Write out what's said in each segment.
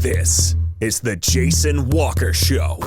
This is the Jason Walker Show.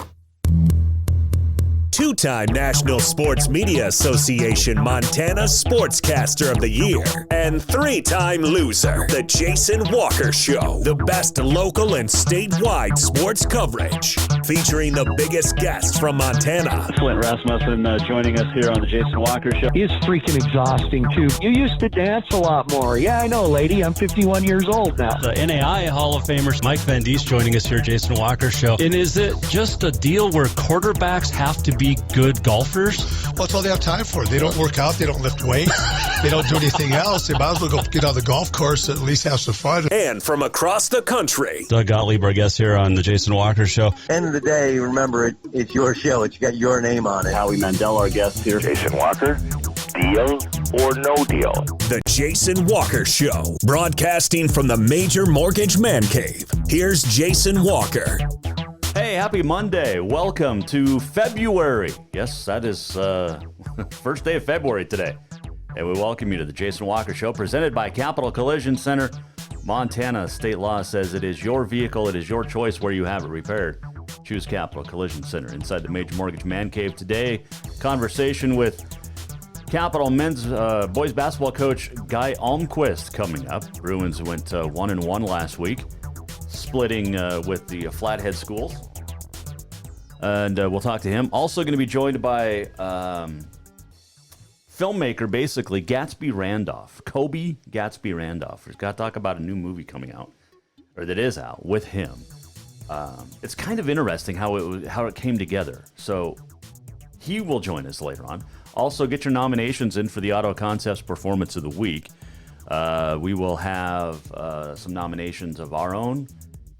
Two-time National Sports Media Association Montana Sportscaster of the Year and three-time loser, the Jason Walker Show. The best local and statewide sports coverage, featuring the biggest guests from Montana. Flint Rasmussen joining us here on the Jason Walker Show. He's freaking exhausting, too. You used to dance a lot more. Yeah, I know, lady. I'm 51 years old now. The NAI Hall of Famer Mike Van Diest joining us here, Jason Walker Show. And is it just a deal where quarterbacks have to be good golfers? Well, that's all they have time for. They don't work out. They don't lift weights. They don't do anything else. They might as well go get on the golf course and at least have some fun. And from across the country, Doug Gottlieb, our guest here on the Jason Walker Show. End of the day, remember, it's your show. It's got your name on it. Howie Mandel, our guest here. Jason Walker, deal or no deal? the Jason Walker Show, broadcasting from the Major Mortgage Man Cave. Here's Jason Walker. Hey, happy Monday. Welcome to February. Yes, that is first day of February today. And we welcome you to the Jason Walker Show, presented by Capital Collision Center. Montana state law says it is your vehicle, it is your choice where you have it repaired. Choose Capital Collision Center. Inside the Major Mortgage Man Cave today, conversation with Capital men's boys basketball coach Guy Almquist coming up. Bruins went 1-1 last week, splitting with the Flathead schools. And we'll talk to him. Also going to be joined by filmmaker, basically, Gatsby Randolph. Kobe Gatsby Randolph. We've got to talk about a new movie coming out, or that is out, with him. It's kind of interesting how it came together. So he will join us later on. Also, get your nominations in for the Auto Concepts Performance of the Week. We will have some nominations of our own,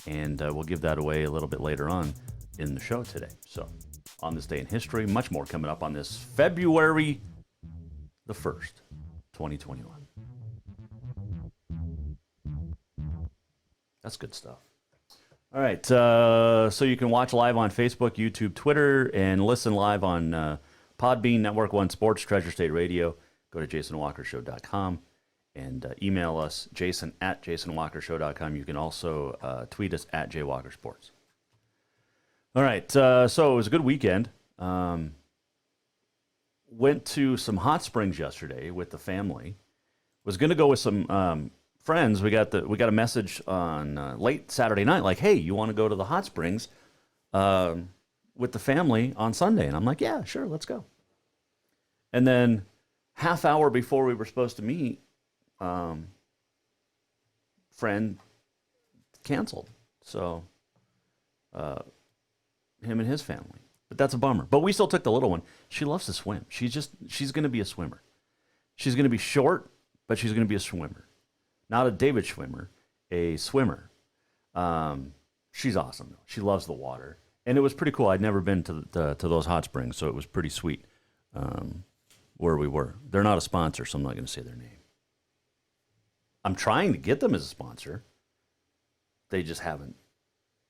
and we'll give that away a little bit later on in the show today. So, on this day in history, much more coming up on this February the 1st, 2021. That's good stuff. All right, so you can watch live on Facebook, YouTube, Twitter, and listen live on Podbean, Network One Sports, Treasure State Radio. Go to jasonwalkershow.com and email us, jason@jasonwalkershow.com. You can also tweet us at jwalkersports. All right, so it was a good weekend. Went to some hot springs yesterday with the family. Was going to go with some friends. We got a message on late Saturday night, like, "Hey, you want to go to the hot springs with the family on Sunday?" And I'm like, "Yeah, sure, let's go." And then half hour before we were supposed to meet, friend canceled. So him and his family. But that's a bummer. But we still took the little one. She loves to swim. She's going to be a swimmer. She's going to be short, but she's going to be a swimmer. Not a David Schwimmer, a swimmer. She's awesome, though. She loves the water. And it was pretty cool. I'd never been to those hot springs, so it was pretty sweet where we were. They're not a sponsor, so I'm not going to say their name. I'm trying to get them as a sponsor. They just haven't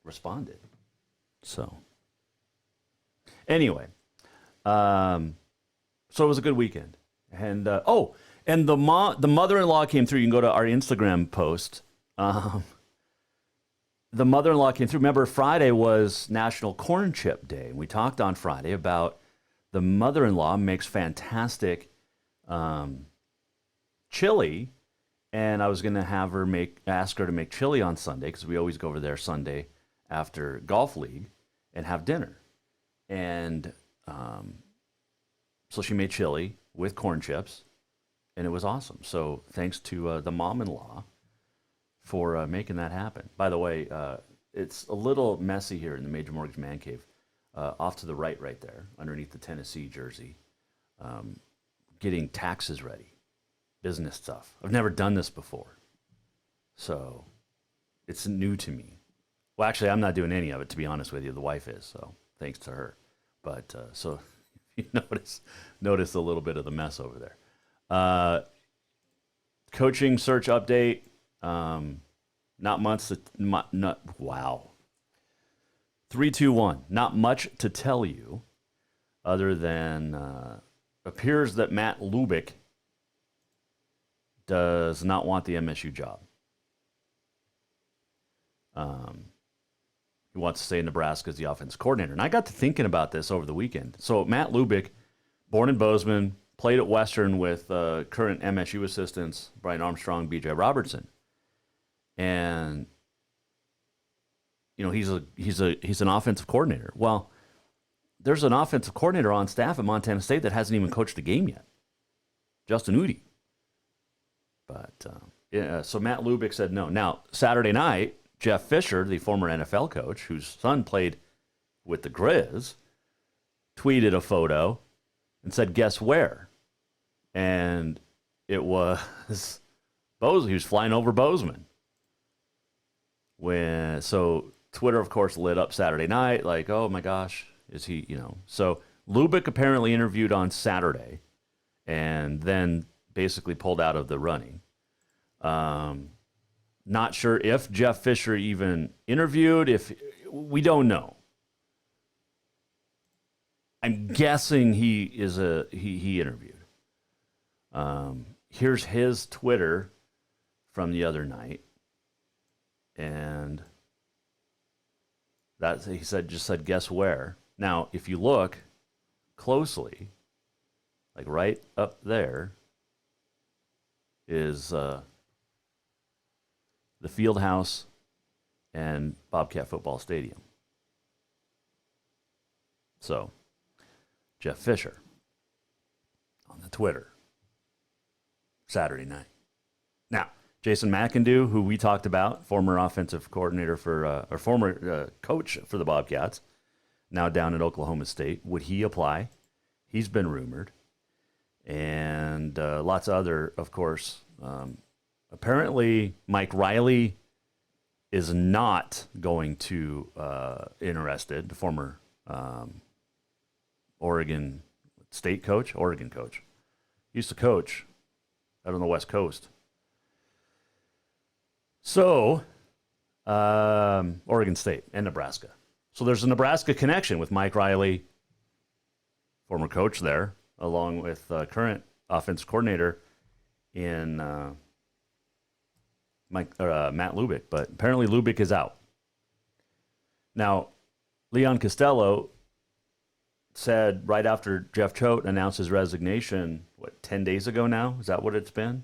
responded. So, anyway, so it was a good weekend. And, and the mother-in-law came through. You can go to our Instagram post. The mother-in-law came through. Remember, Friday was National Corn Chip Day. We talked on Friday about the mother-in-law makes fantastic chili, and I was going to ask her to make chili on Sunday, because we always go over there Sunday after golf league and have dinner. And so she made chili with corn chips, and it was awesome. So thanks to the mom-in-law for making that happen. By the way, it's a little messy here in the Major Mortgage Man Cave, off to the right there, underneath the Tennessee jersey, getting taxes ready, business stuff. I've never done this before, so it's new to me. Well, actually, I'm not doing any of it, to be honest with you. The wife is, so thanks to her. But so you notice a little bit of the mess over there. Coaching search update. Not much. Wow. 3, 2, 1. Not much to tell you, other than appears that Matt Lubick does not want the MSU job. He wants to stay in Nebraska as the offense coordinator. And I got to thinking about this over the weekend. So Matt Lubick, born in Bozeman, played at Western with current MSU assistants Brian Armstrong, B.J. Robertson, and he's an offensive coordinator. Well, there's an offensive coordinator on staff at Montana State that hasn't even coached a game yet, Justin Udy. But so Matt Lubick said no. Now Saturday night, Jeff Fisher, the former NFL coach whose son played with the Grizz, tweeted a photo and said, "Guess where?" And it was Bozeman. He was flying over Bozeman. So Twitter, of course, lit up Saturday night, like, oh my gosh, is he, So Lubick apparently interviewed on Saturday and then basically pulled out of the running. Not sure if Jeff Fisher even interviewed, we don't know. I'm guessing he interviewed. Here's his Twitter from the other night, and he just said, guess where? Now, if you look closely, like right up there is the field house and Bobcat Football Stadium. So, Jeff Fisher on the Twitter Saturday night. Now, Jason McIndoe, who we talked about, former offensive coordinator or former coach for the Bobcats, now down at Oklahoma State. Would he apply? He's been rumored. And lots of other, of course. Apparently, Mike Riley is not going to interested, the former Oregon coach. He used to coach out on the West Coast. So, Oregon State and Nebraska. So there's a Nebraska connection with Mike Riley, former coach there, along with current offensive coordinator in Matt Lubick. But apparently Lubick is out. Now, Leon Costello said right after Jeff Choate announced his resignation, 10 days ago now? Is that what it's been?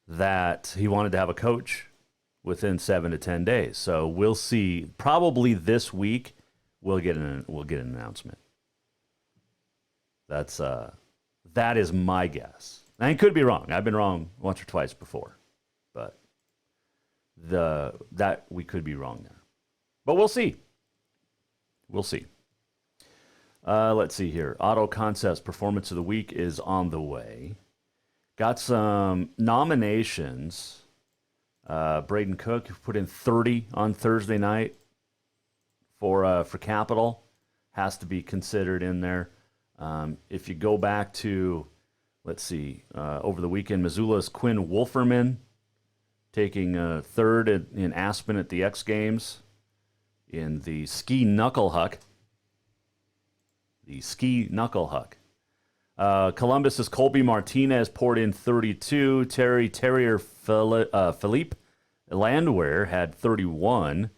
That he wanted to have a coach within 7 to 10 days. So we'll see. Probably this week we'll get an announcement. That is my guess. I could be wrong. I've been wrong once or twice before, but that we could be wrong there. But we'll see. We'll see. Let's see here. Auto Concepts Performance of the Week is on the way. Got some nominations. Braden Cook put in 30 on Thursday night for Capital. Has to be considered in there. If you go back to, let's see, over the weekend, Missoula's Quinn Wolferman taking third in Aspen at the X Games in the ski knuckle huck. Columbus's Colby Martinez poured in 32. Terrier Philippe Landwehr had 31.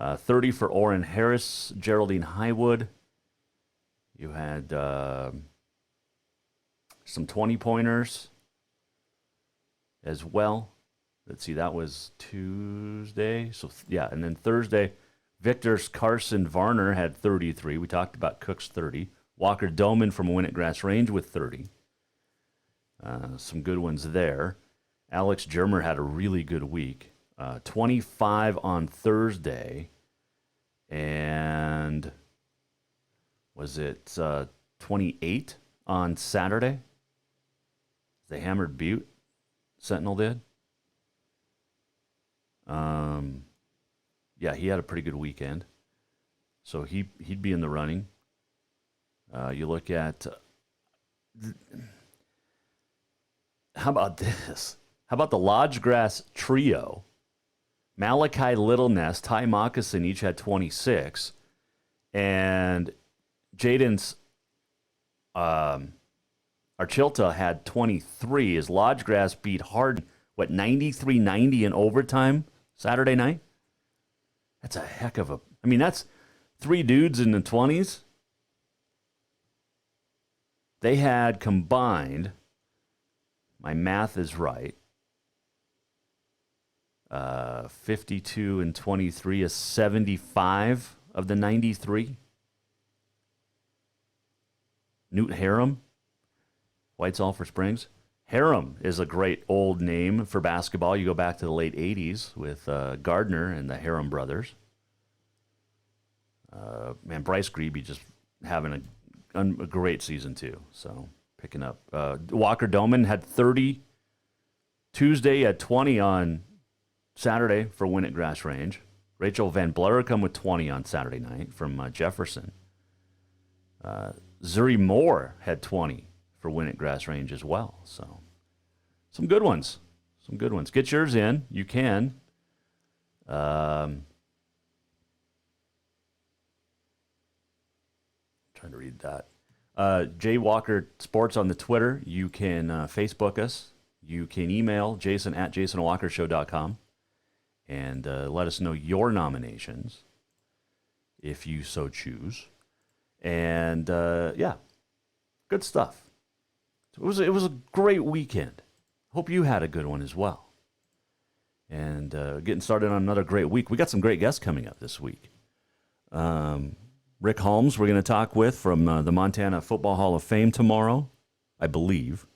30 for Orrin Harris, Geraldine Highwood. You had some 20-pointers as well. Let's see, that was Tuesday. So, yeah, and then Thursday, Victor's Carson Varner had 33. We talked about Cook's 30. Walker Doman from Winnett Grass Range with 30. Some good ones there. Alex Germer had a really good week. 25 on Thursday. And was it 28 on Saturday? The Hammered Butte Sentinel did. Yeah, he had a pretty good weekend. So he'd be in the running. You look at, how about this? How about the Lodge Grass Trio? Malachi Little Nest, Ty Moccasin each had 26. And Jaden's Archilta had 23. As Lodge Grass beat Hardin, 93-90 in overtime Saturday night? That's a heck of a... I mean, that's 3 dudes in the 20s. They had combined, my math is right, 52 and 23 is 75 of the 93. Newt Harum, White Sulphur Springs. Harum is a great old name for basketball. You go back to the late 80s with Gardner and the Harum brothers. Man, Bryce Grebe just having a great season too. So picking up. Walker Doman had 30 Tuesday, at 20 on Saturday for Win at Grass Range. Rachel Van Bleur come with 20 on Saturday night from Jefferson. Zuri Moore had 20 for Win at Grass Range as well. So some good ones. Some good ones. Get yours in. You can. Trying to read that. Jay Walker Sports on the Twitter. You can Facebook us. You can email Jason at jasonwalkershow.com and let us know your nominations if you so choose. And yeah, good stuff. It was a great weekend. Hope you had a good one as well. And getting started on another great week. We got some great guests coming up this week. Rick Holmes, we're going to talk with from the Montana Football Hall of Fame tomorrow, I believe.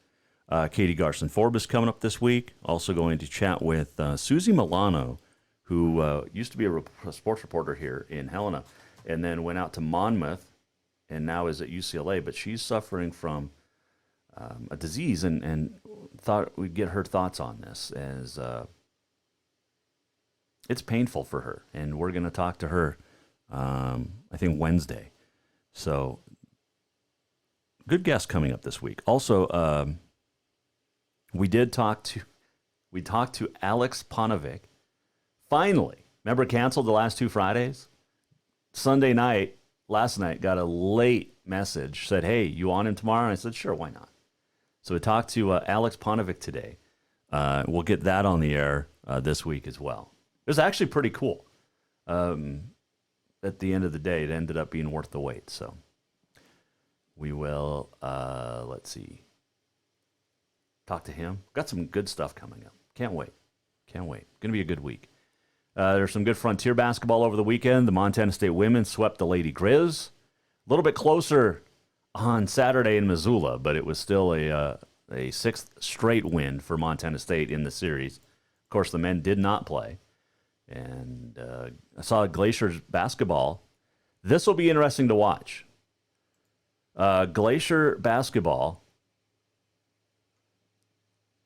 Katie Garson-Forbes coming up this week. Also going to chat with Susie Milano, who used to be a sports reporter here in Helena and then went out to Monmouth and now is at UCLA. But she's suffering from a disease and thought we'd get her thoughts on this, as it's painful for her. And we're going to talk to her, I think, Wednesday. So good guest coming up this week. Also, we talked to Alex Ponovic. Finally, remember canceled the last 2 Fridays? Sunday night, last night, got a late message, said, hey, you on him tomorrow? And I said, sure, why not? So we talked to Alex Ponovic today. We'll get that on the air this week as well. It was actually pretty cool. At the end of the day, it ended up being worth the wait. So we will, let's see, talk to him. Got some good stuff coming up. Can't wait. Can't wait. Going to be a good week. There's some good Frontier basketball over the weekend. The Montana State women swept the Lady Grizz. A little bit closer on Saturday in Missoula, but it was still a 6th straight win for Montana State in the series. Of course, the men did not play. And I saw Glacier's basketball. This will be interesting to watch. Glacier basketball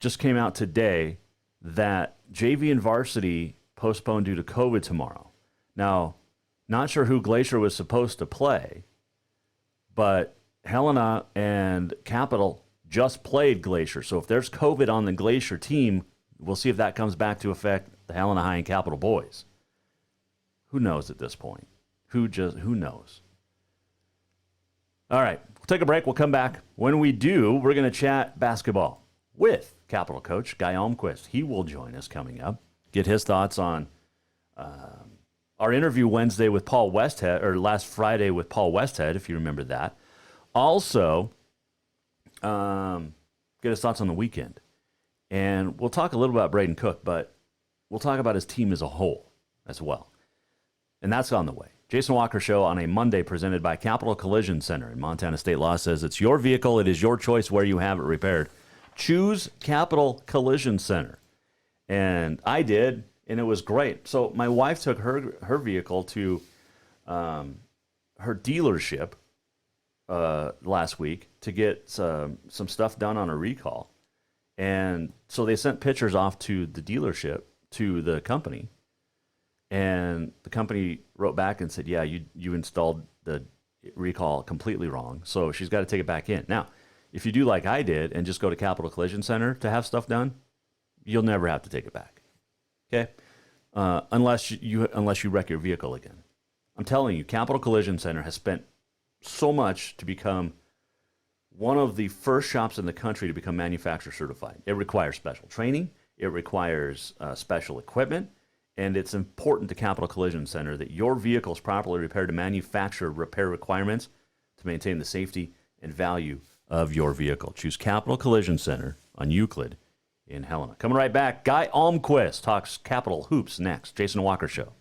just came out today that JV and varsity postponed due to COVID tomorrow. Now, not sure who Glacier was supposed to play, but Helena and Capital just played Glacier. So if there's COVID on the Glacier team, we'll see if that comes back to affect the Helena High and Capital boys. Who knows at this point? Who knows? All right, we'll take a break. We'll come back. When we do, we're going to chat basketball with Capital coach Guy Almquist. He will join us coming up. Get his thoughts on our interview Wednesday with Paul Westhead, or last Friday with Paul Westhead, if you remember that. Also, get his thoughts on the weekend. And we'll talk a little about Braden Cook, but we'll talk about his team as a whole as well. And that's on the way. Jason Walker Show on a Monday, presented by Capital Collision Center. And Montana State law says it's your vehicle. It is your choice where you have it repaired. Choose Capital Collision Center. And I did, and it was great. So my wife took her vehicle to her dealership last week to get some stuff done on a recall. And so they sent pictures off to the dealership, to the company. And the company wrote back and said, yeah, you installed the recall completely wrong. So she's got to take it back in. Now, if you do like I did and just go to Capital Collision Center to have stuff done, you'll never have to take it back. Okay? Unless you wreck your vehicle again. I'm telling you, Capital Collision Center has spent so much to become one of the first shops in the country to become manufacturer certified. It requires special training. It requires special equipment. And it's important to Capital Collision Center that your vehicle is properly repaired to manufacturer repair requirements to maintain the safety and value of your vehicle. Choose Capital Collision Center on Euclid in Helena. Coming right back, Guy Almquist talks Capital Hoops next. Jason Walker Show.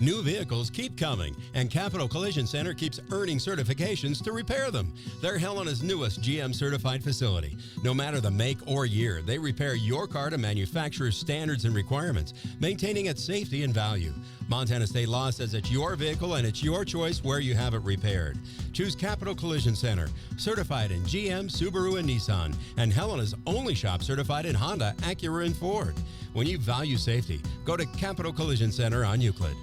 New vehicles keep coming, and Capital Collision Center keeps earning certifications to repair them. They're Helena's newest GM-certified facility. No matter the make or year, they repair your car to manufacturer's standards and requirements, maintaining its safety and value. Montana state law says it's your vehicle and it's your choice where you have it repaired. Choose Capital Collision Center, certified in GM, Subaru, and Nissan, and Helena's only shop certified in Honda, Acura, and Ford. When you value safety, go to Capital Collision Center on Euclid.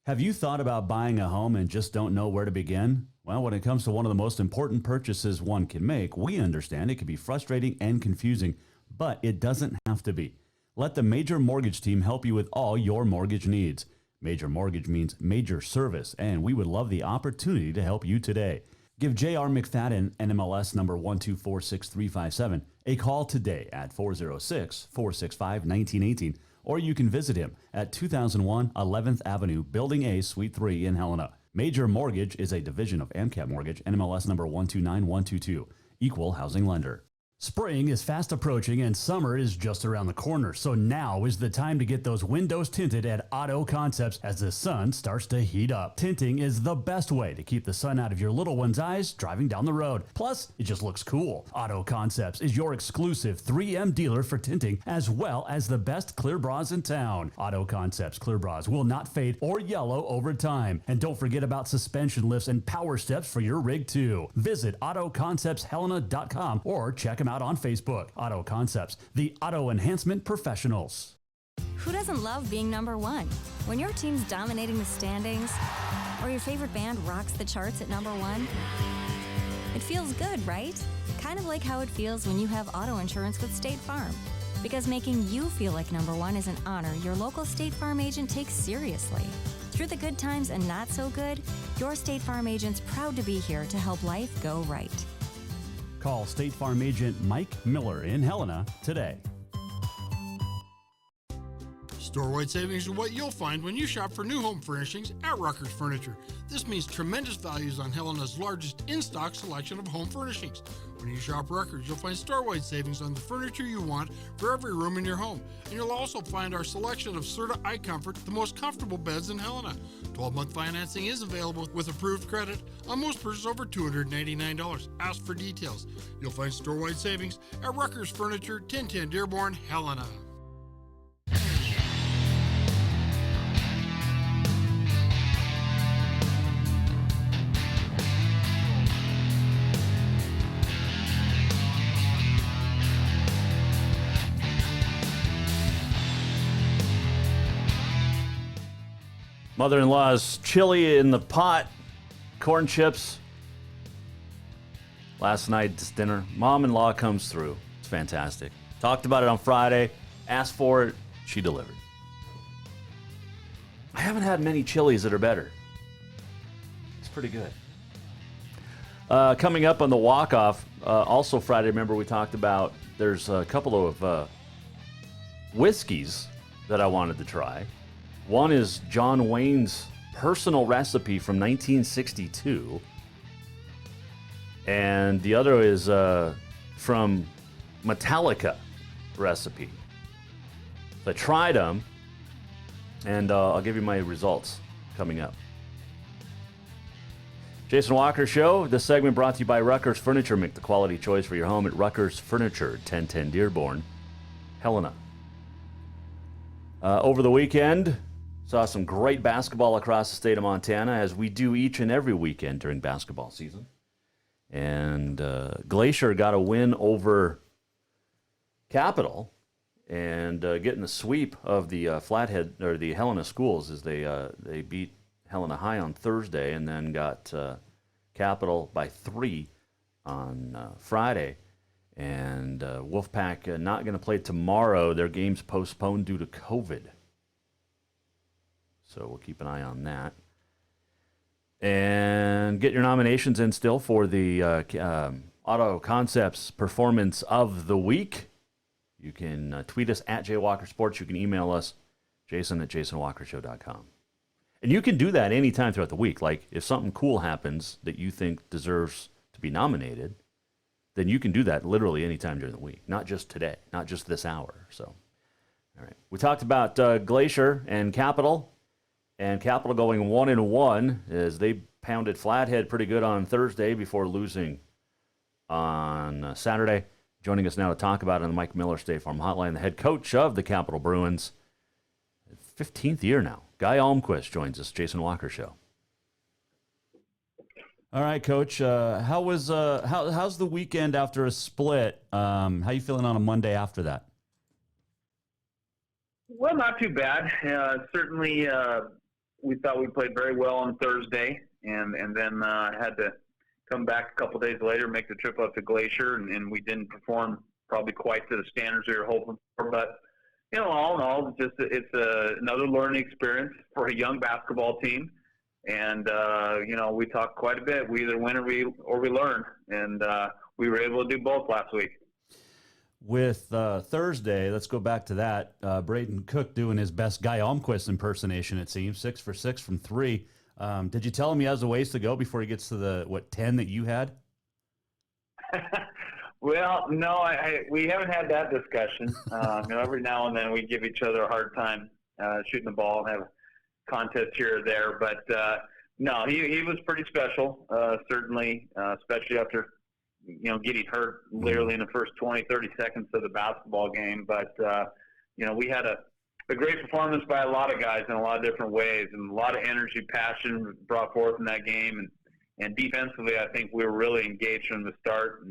Have you thought about buying a home and just don't know where to begin? Well, when it comes to one of the most important purchases one can make, we understand it can be frustrating and confusing, but it doesn't have to be. Let the Major Mortgage team help you with all your mortgage needs. Major Mortgage means major service, and we would love the opportunity to help you today. Give J.R. McFadden, NMLS number 1246357, a call today at 406-465-1918, or you can visit him at 2001 11th Avenue, Building A, Suite 3 in Helena. Major Mortgage is a division of AMCAP Mortgage, NMLS number 129122, equal housing lender. Spring is fast approaching and summer is just around the corner, so now is the time to get those windows tinted at Auto Concepts as the sun starts to heat up. Tinting is the best way to keep the sun out of your little one's eyes driving down the road. Plus, it just looks cool. Auto Concepts is your exclusive 3M dealer for tinting as well as the best clear bras in town. Auto Concepts clear bras will not fade or yellow over time. And don't forget about suspension lifts and power steps for your rig too. Visit AutoConceptsHelena.com or check them out on Facebook. Auto Concepts, the auto enhancement professionals. Who doesn't love being number one? When your team's dominating the standings, or your favorite band rocks the charts at number one, it feels good, right? Kind of like how it feels when you have auto insurance with State Farm. Because making you feel like number one is an honor your local State Farm agent takes seriously. Through the good times and not so good, your State Farm agent's proud to be here to help life go right. Call State Farm agent Mike Miller in Helena today. Store-wide savings are what you'll find when you shop for new home furnishings at Rucker's Furniture. This means tremendous values on Helena's largest in-stock selection of home furnishings. When you shop Rucker's, you'll find store-wide savings on the furniture you want for every room in your home. And you'll also find our selection of Serta iComfort, the most comfortable beds in Helena. 12-month financing is available with approved credit on most purchases over $299. Ask for details. You'll find store-wide savings at Rucker's Furniture, 1010 Dearborn, Helena. Mother-in-law's chili in the pot, corn chips. Last night's dinner. Mom-in-law comes through. It's fantastic. Talked about it on Friday. Asked for it. She delivered. I haven't had many chilies that are better. It's pretty good. Coming up on the walk-off, also Friday, remember we talked about there's a couple of whiskeys that I wanted to try. One is John Wayne's personal recipe from 1962. And the other is from Metallica recipe. So I tried them, and I'll give you my results coming up. Jason Walker Show. This segment brought to you by Rucker's Furniture. Make the quality choice for your home at Rucker's Furniture, 1010 Dearborn, Helena. Over the weekend, saw some great basketball across the state of Montana, as we do each and every weekend during basketball season. And Glacier got a win over Capital, and getting the sweep of the Flathead or the Helena schools as they beat Helena High on Thursday, and then got Capital by 3 on Friday. And Wolfpack not going to play tomorrow. Their game's postponed due to COVID. So we'll keep an eye on that. And get your nominations in still for the Auto Concepts Performance of the Week. You can tweet us at JWalkerSports. You can email us, Jason at jasonwalkershow.com. And you can do that anytime throughout the week. Like if something cool happens that you think deserves to be nominated, then you can do that literally anytime during the week, not just today, not just this hour. So, all right. We talked about Glacier and Capital going 1-1 as they pounded Flathead pretty good on Thursday before losing on Saturday. Joining us now to talk about it on the Mike Miller State Farm Hotline, the head coach of the Capital Bruins, 15th year now. Guy Almquist joins us, Jason Walker Show. All right, Coach. How's the weekend after a split? How you feeling on a Monday after that? Well, not too bad. Certainly, we thought we played very well on Thursday, and then had to come back a couple days later, make the trip up to Glacier, and we didn't perform probably quite to the standards we were hoping for. But all in all, it's another learning experience for a young basketball team. And, we talked quite a bit. We either win or we learn. And we were able to do both last week. With Thursday, let's go back to that. Braden Cook doing his best Guy Almquist impersonation, it seems, 6 for 6 from 3. Did you tell him he has a ways to go before he gets to the, 10 that you had? Well, no, we haven't had that discussion. Every now and then we give each other a hard time shooting the ball and have a contest here or there. But, no, he was pretty special, certainly, especially after, getting hurt literally in the first 20, 30 seconds of the basketball game. But, we had a great performance by a lot of guys in a lot of different ways, and a lot of energy, passion brought forth in that game. And defensively, I think we were really engaged from the start.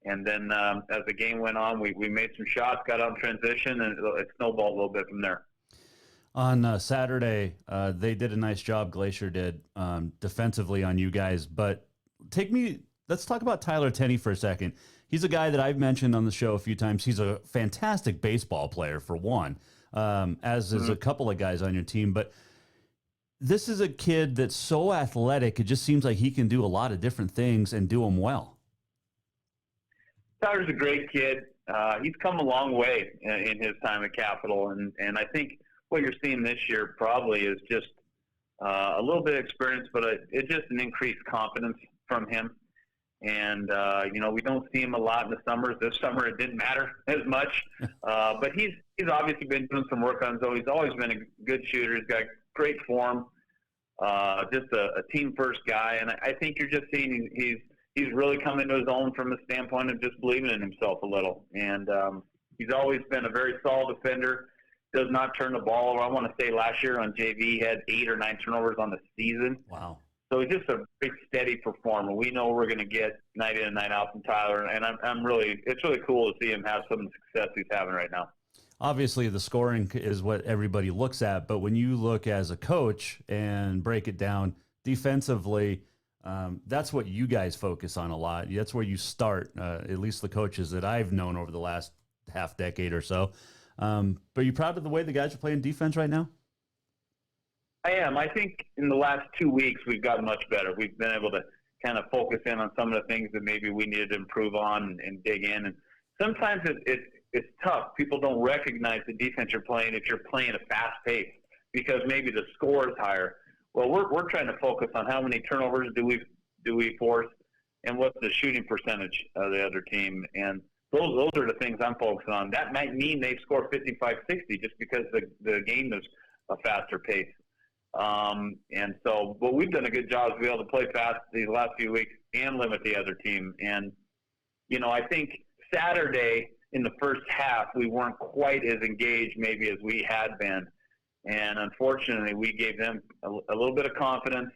And then as the game went on, we made some shots, got out in transition, and it snowballed a little bit from there. On Saturday, they did a nice job, Glacier did, defensively on you guys. But let's talk about Tyler Tenney for a second. He's a guy that I've mentioned on the show a few times. He's a fantastic baseball player, for one, as is a couple of guys on your team. But this is a kid that's so athletic, it just seems like he can do a lot of different things and do them well. Tyler's a great kid. He's come a long way in his time at Capital, and I think what you're seeing this year probably is just a little bit of experience, but it's just an increased confidence from him. And, we don't see him a lot in the summers. This summer it didn't matter as much. But he's obviously been doing some work on his own. He's always been a good shooter. He's got great form, just a team-first guy. And I think you're just seeing he's really come into his own from the standpoint of just believing in himself a little. And he's always been a very solid defender, does not turn the ball over. I want to say last year on JV, he had 8 or 9 turnovers on the season. Wow. So he's just a very steady performer. We know we're going to get night in and night out from Tyler, and it's really cool to see him have some success he's having right now. Obviously, the scoring is what everybody looks at, but when you look as a coach and break it down defensively, that's what you guys focus on a lot. That's where you start, at least the coaches that I've known over the last half decade or so. But are you proud of the way the guys are playing defense right now? I am. I think in the last 2 weeks we've gotten much better. We've been able to kind of focus in on some of the things that maybe we needed to improve on and dig in. And sometimes it's tough. People don't recognize the defense you're playing if you're playing at a fast pace because maybe the score is higher. Well, we're trying to focus on how many turnovers do we force and what's the shooting percentage of the other team. And those are the things I'm focusing on. That might mean they score 55-60 just because the game is a faster pace. But we've done a good job to be able to play fast these last few weeks and limit the other team. And, I think Saturday in the first half, we weren't quite as engaged maybe as we had been. And unfortunately, we gave them a little bit of confidence.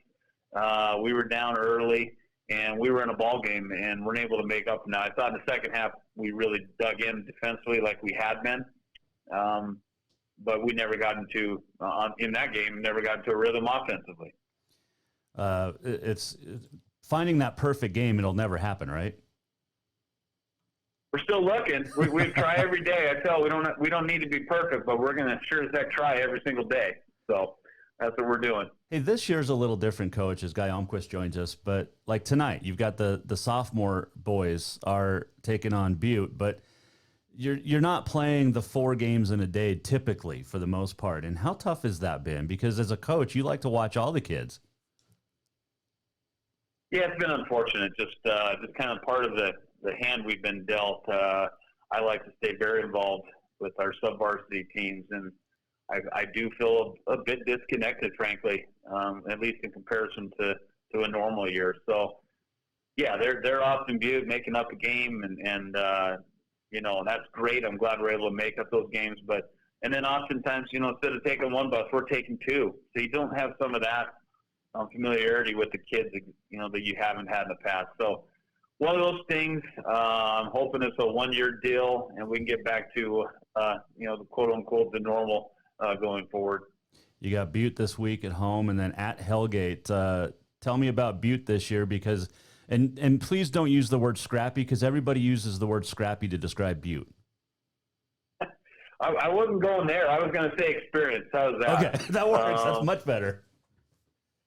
We were down early and we were in a ball game and weren't able to make up. Now, I thought in the second half, we really dug in defensively like we had been. But we never got into in that game. Never got into a rhythm offensively. It's finding that perfect game. It'll never happen, right? We're still looking. We try every day. I tell we don't need to be perfect, but we're going to sure as heck try every single day. So that's what we're doing. Hey, this year's a little different, Coach, as Guy Almquist joins us. But like tonight, you've got the sophomore boys are taking on Butte, but you're not playing the 4 games in a day typically for the most part. And how tough has that been? Because as a coach, you like to watch all the kids. Yeah, it's been unfortunate. Just kind of part of the hand we've been dealt. I like to stay very involved with our sub-varsity teams, and I do feel a bit disconnected, frankly, at least in comparison to a normal year. So, yeah, they're often viewed making up a game, and that's great. I'm glad we're able to make up those games, and then oftentimes, instead of taking 1 bus, we're taking 2. So you don't have some of that familiarity with the kids, that you haven't had in the past. So one of those things. I'm hoping it's a 1-year deal, and we can get back to the quote unquote the normal going forward. You got Butte this week at home, and then at Hellgate. Tell me about Butte this year, because and please don't use the word scrappy, because everybody uses the word scrappy to describe Butte. I wasn't going there. I was going to say experience. How's that? Okay, that works. That's much better.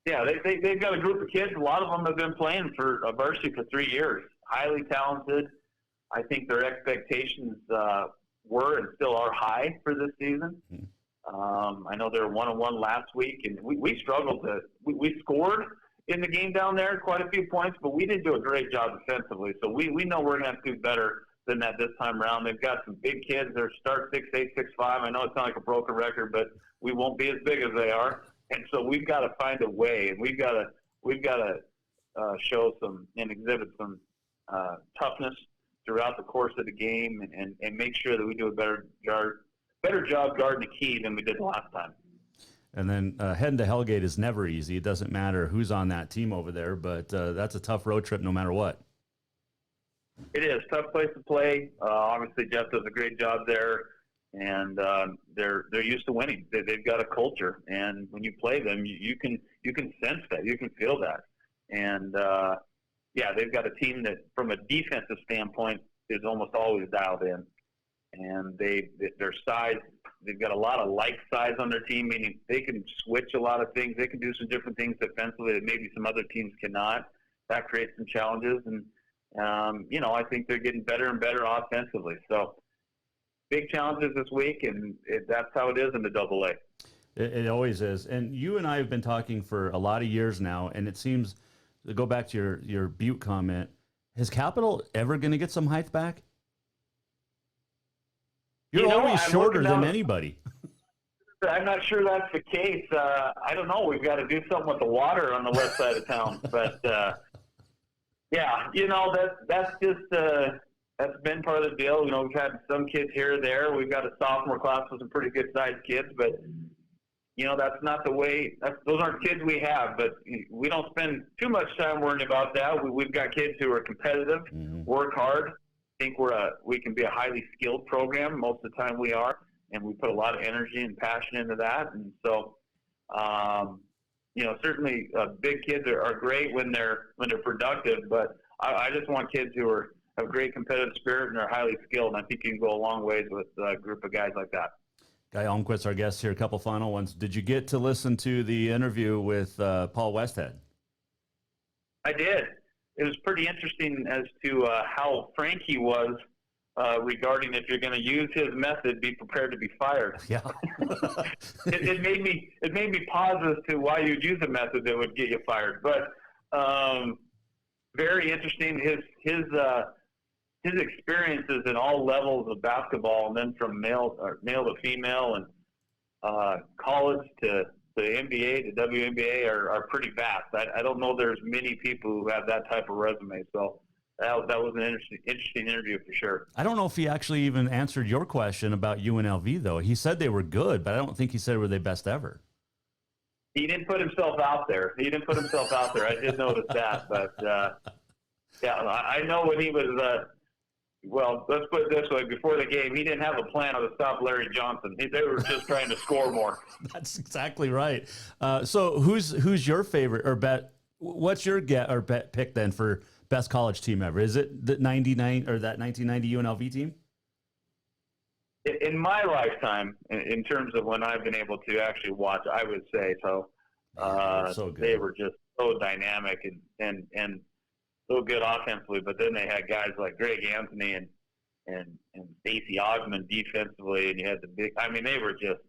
Yeah, they've got a group of kids. A lot of them have been playing for varsity for 3 years. Highly talented. I think their expectations were and still are high for this season. I know they were 1-1 last week, and we struggled we scored in the game down there quite a few points, but we didn't do a great job defensively. So we know we're going to have to do better than that this time around. They've got some big kids. They're start 6'8", 6'5". I know it's not like a broken record, but we won't be as big as they are. And so we've got to find a way, and we've got to show some and exhibit some toughness throughout the course of the game, and make sure that we do a better job guarding the key than we did last time. And then heading to Hellgate is never easy. It doesn't matter who's on that team over there, but that's a tough road trip no matter what. It is a tough place to play. Obviously, Jeff does a great job there, and they're used to winning. They've got a culture, and when you play them, you can sense that, you can feel that, and they've got a team that, from a defensive standpoint, is almost always dialed in, and their size. They've got a lot of like size on their team, meaning they can switch a lot of things. They can do some different things defensively that maybe some other teams cannot. That creates some challenges, and I think they're getting better and better offensively. So big challenges this week, and that's how it is in the AA. It always is. And you and I have been talking for a lot of years now, and it seems, to go back to your Butte comment, is Capital ever going to get some height back? You're always shorter than anybody. I'm not sure that's the case. I don't know. We've got to do something with the water on the west side of town. But, that's just that's been part of the deal. We've had some kids here or there. We've got a sophomore class with some pretty good-sized kids. But, that's not the way. Those aren't kids we have. But we don't spend too much time worrying about that. We've got kids who are competitive, work hard. I think we can be a highly skilled program. Most of the time we are, and we put a lot of energy and passion into that. And so, certainly big kids are great when they're productive, but I just want kids who have great competitive spirit and are highly skilled. And I think you can go a long ways with a group of guys like that. Guy Almquist, our guest here. A couple final ones. Did you get to listen to the interview with Paul Westhead? I did. It was pretty interesting as to how frank he was regarding, if you're going to use his method, be prepared to be fired. Yeah. it made me pause as to why you'd use a method that would get you fired. But very interesting. His experiences in all levels of basketball, and then from male to female, and college to the NBA, the WNBA are pretty vast. I don't know there's many people who have that type of resume. So that was an interesting interview for sure. I don't know if he actually even answered your question about UNLV, though. He said they were good, but I don't think he said were they best ever. He didn't put himself out there. I did notice that. But, I know when he was well, let's put it this way. Before the game, he didn't have a plan to stop Larry Johnson. They were just trying to score more. That's exactly right. So who's your favorite or bet? What's your bet pick then for best college team ever? Is it the 99 or that 1990 UNLV team? In my lifetime, in terms of when I've been able to actually watch, I would say so. So good. They were just so dynamic and so good offensively, but then they had guys like Greg Anthony and Stacey Ogman defensively, and you had the big. I mean, they were just.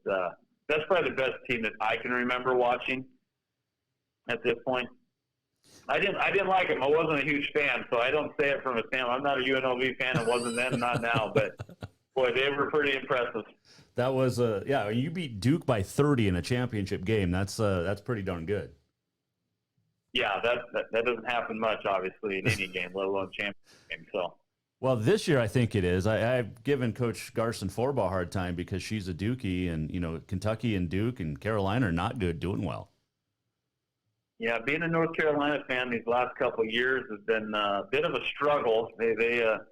That's probably the best team that I can remember watching at this point. I didn't like them. I wasn't a huge fan, so I don't say it from a standpoint. I'm not a UNLV fan. It wasn't then, not now. But boy, they were pretty impressive. That was you beat Duke by 30 in a championship game. That's pretty darn good. Yeah, that doesn't happen much, obviously, in any game, let alone championship game. So. Well, this year I think it is. I've given Coach Garson Forbaugh a hard time because she's a Dookie, and Kentucky and Duke and Carolina are not good, doing well. Yeah, being a North Carolina fan these last couple of years has been a bit of a struggle. It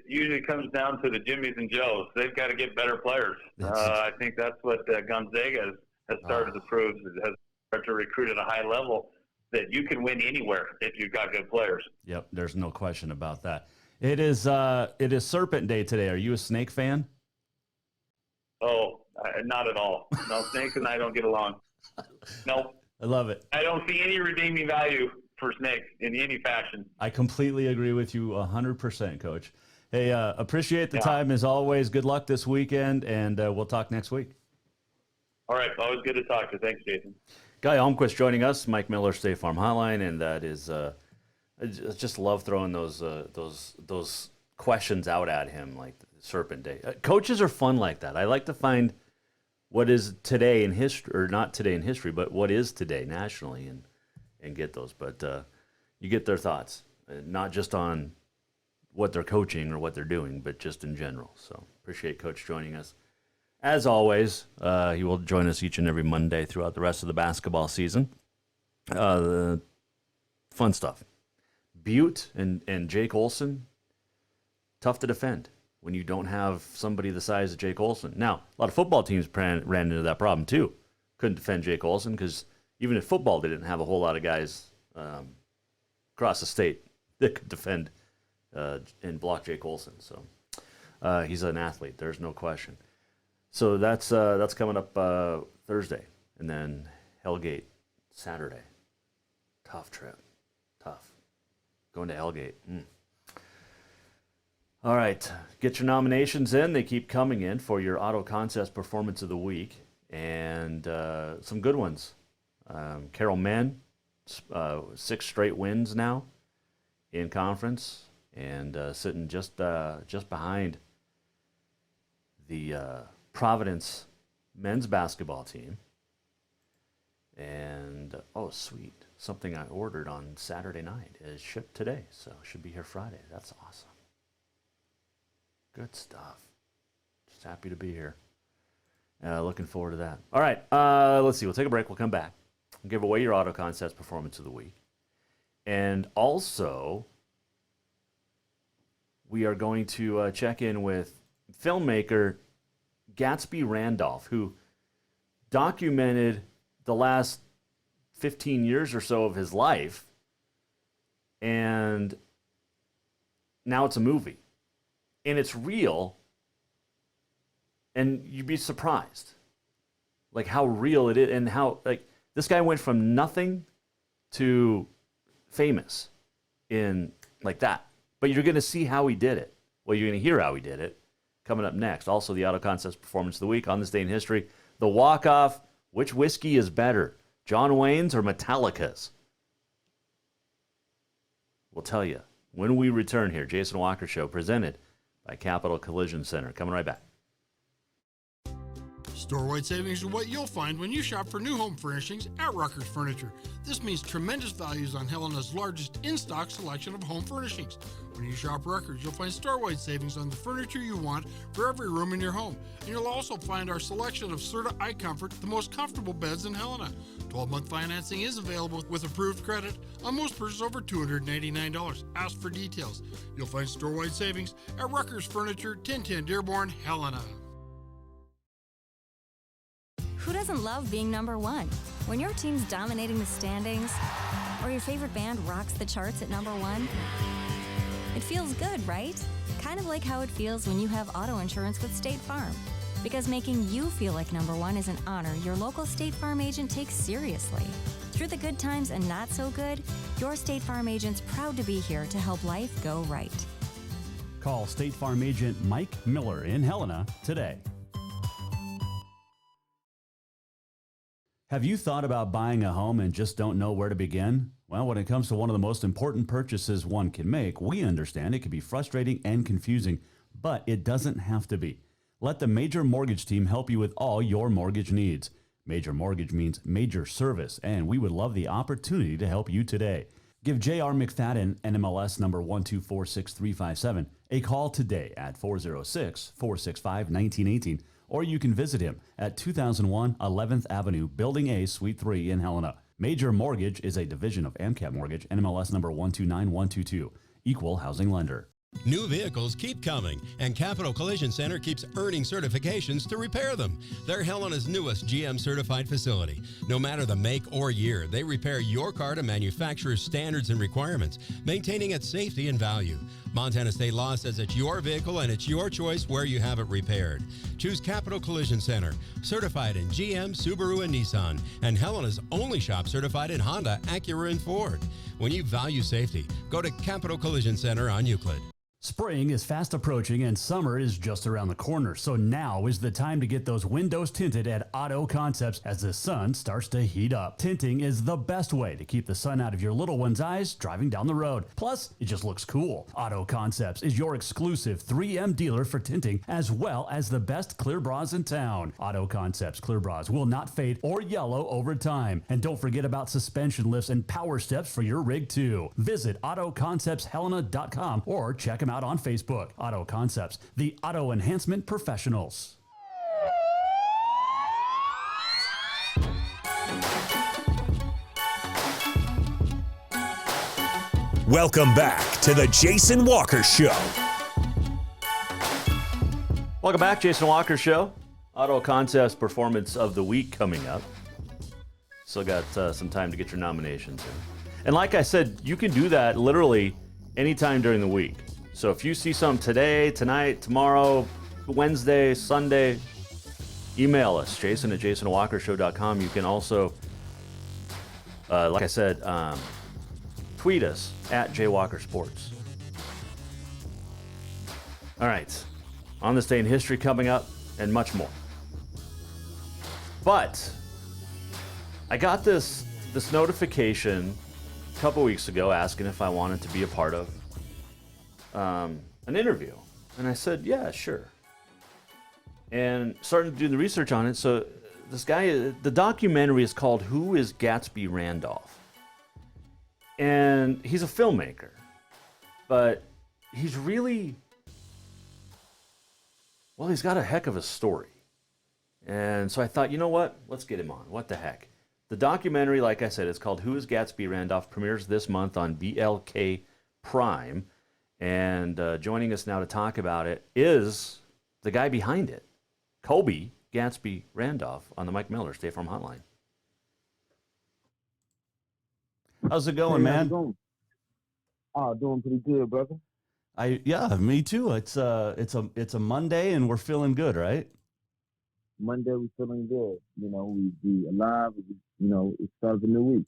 usually comes down to the Jimmies and Joes. They've got to get better players. I think that's what Gonzaga has started to prove. Has started to recruit at a high level that you can win anywhere if you've got good players. Yep, there's no question about that. It is Serpent Day today. Are you a snake fan? Oh, not at all. No, snakes and I don't get along. Nope. I love it. I don't see any redeeming value for snakes in any fashion. I completely agree with you 100%, Coach. Hey, appreciate the time as always. Good luck this weekend, and we'll talk next week. All right. Always good to talk to you. Thanks, Jason. Guy Almquist joining us, Mike Miller, State Farm Hotline, and that is I just love throwing those questions out at him like Serpent Day. Coaches are fun like that. I like to find what is today in history, or not today in history, but what is today nationally, and get those. But you get their thoughts, not just on what they're coaching or what they're doing, but just in general. So appreciate Coach joining us. As always, he will join us each and every Monday throughout the rest of the basketball season. The fun stuff. Butte and Jake Olson, tough to defend when you don't have somebody the size of Jake Olson. Now, a lot of football teams ran into that problem too. Couldn't defend Jake Olson because even in football, they didn't have a whole lot of guys across the state that could defend and block Jake Olson. So he's an athlete. There's no question. So that's coming up Thursday, and then Hellgate Saturday. Tough trip. Tough. Going to Hellgate. All right. Get your nominations in. They keep coming in for your Auto Contest Performance of the Week. And some good ones. Carroll Men, 6 straight wins now in conference, and sitting just behind the Providence men's basketball team. And, oh, sweet. Something I ordered on Saturday night is shipped today, so it should be here Friday. That's awesome. Good stuff. Just happy to be here. Looking forward to that. All right, let's see. We'll take a break. We'll come back. We'll give away your Auto Contest Performance of the Week. And also, we are going to check in with filmmaker Gatsby Randolph, who documented the last 15 years or so of his life, and now it's a movie. And it's real, and you'd be surprised, like, how real it is, and how, like, this guy went from nothing to famous in, like, that. But you're going to see how he did it. Well, you're going to hear how he did it coming up next. Also, the Auto Contest Performance of the Week on this day in history. The walk-off, which whiskey is better, John Wayne's or Metallica's? We'll tell you when we return here. Jason Walker Show, presented by Capital Collision Center. Coming right back. Store-wide savings are what you'll find when you shop for new home furnishings at Rucker's Furniture. This means tremendous values on Helena's largest in-stock selection of home furnishings. When you shop Rucker's, you'll find store-wide savings on the furniture you want for every room in your home. And you'll also find our selection of Serta iComfort, the most comfortable beds in Helena. 12-month financing is available with approved credit on most purchases over $299. Ask for details. You'll find store-wide savings at Rucker's Furniture, 1010 Dearborn, Helena. Who doesn't love being number one? When your team's dominating the standings, or your favorite band rocks the charts at number one, it feels good, right? Kind of like how it feels when you have auto insurance with State Farm. Because making you feel like number one is an honor your local State Farm agent takes seriously. Through the good times and not so good, your State Farm agent's proud to be here to help life go right. Call State Farm agent Mike Miller in Helena today. Have you thought about buying a home and just don't know where to begin? Well, when it comes to one of the most important purchases one can make, we understand it can be frustrating and confusing, but it doesn't have to be. Let the Major Mortgage team help you with all your mortgage needs. Major Mortgage means major service, and we would love the opportunity to help you today. Give J.R. McFadden, NMLS number 1246357, a call today at 406-465-1918, or you can visit him at 2001 11th Avenue, Building A, Suite 3 in Helena. Major Mortgage is a division of AMCAP Mortgage, NMLS number 129122, equal housing lender. New vehicles keep coming, and Capital Collision Center keeps earning certifications to repair them. They're Helena's newest GM certified facility. No matter the make or year, they repair your car to manufacturer's standards and requirements, maintaining its safety and value. Montana state law says it's your vehicle and it's your choice where you have it repaired. Choose Capital Collision Center, certified in GM, Subaru, and Nissan, and Helena's only shop certified in Honda, Acura, and Ford. When you value safety, go to Capital Collision Center on Euclid. Spring is fast approaching and summer is just around the corner, so now is the time to get those windows tinted at Auto Concepts as the sun starts to heat up. Tinting is the best way to keep the sun out of your little one's eyes driving down the road. Plus, it just looks cool. Auto Concepts is your exclusive 3M dealer for tinting as well as the best clear bras in town. Auto Concepts clear bras will not fade or yellow over time. And don't forget about suspension lifts and power steps for your rig too. Visit AutoConceptsHelena.com or check them out on Facebook. Auto Concepts, the auto enhancement professionals. Welcome back to the Jason Walker Show. Welcome back, Jason Walker Show. Auto Concepts Performance of the Week coming up. Still got some time to get your nominations in. And like I said, you can do that literally anytime during the week. So if you see something today, tonight, tomorrow, Wednesday, Sunday, email us, jason@jasonwalkershow.com. You can also, like I said, tweet us at jwalkersports. All right. On this day in history coming up and much more. But I got this notification a couple weeks ago asking if I wanted to be a part of an interview. And I said, yeah, sure. And started to do the research on it. So this guy, the documentary is called Who is Gatsby Randolph? And he's a filmmaker. But he's really, well, he's got a heck of a story. And so I thought, you know what? Let's get him on. What the heck? The documentary, like I said, is called Who is Gatsby Randolph? Premieres this month on BLK Prime. And joining us now to talk about it is the guy behind it, Kobe Gatsby Randolph, on the Mike Miller State Farm Hotline. How's it going, man? Doing pretty good, brother. Yeah, me too. It's a Monday and we're feeling good, right? Monday we're feeling good. You know, we alive. It starts a new week.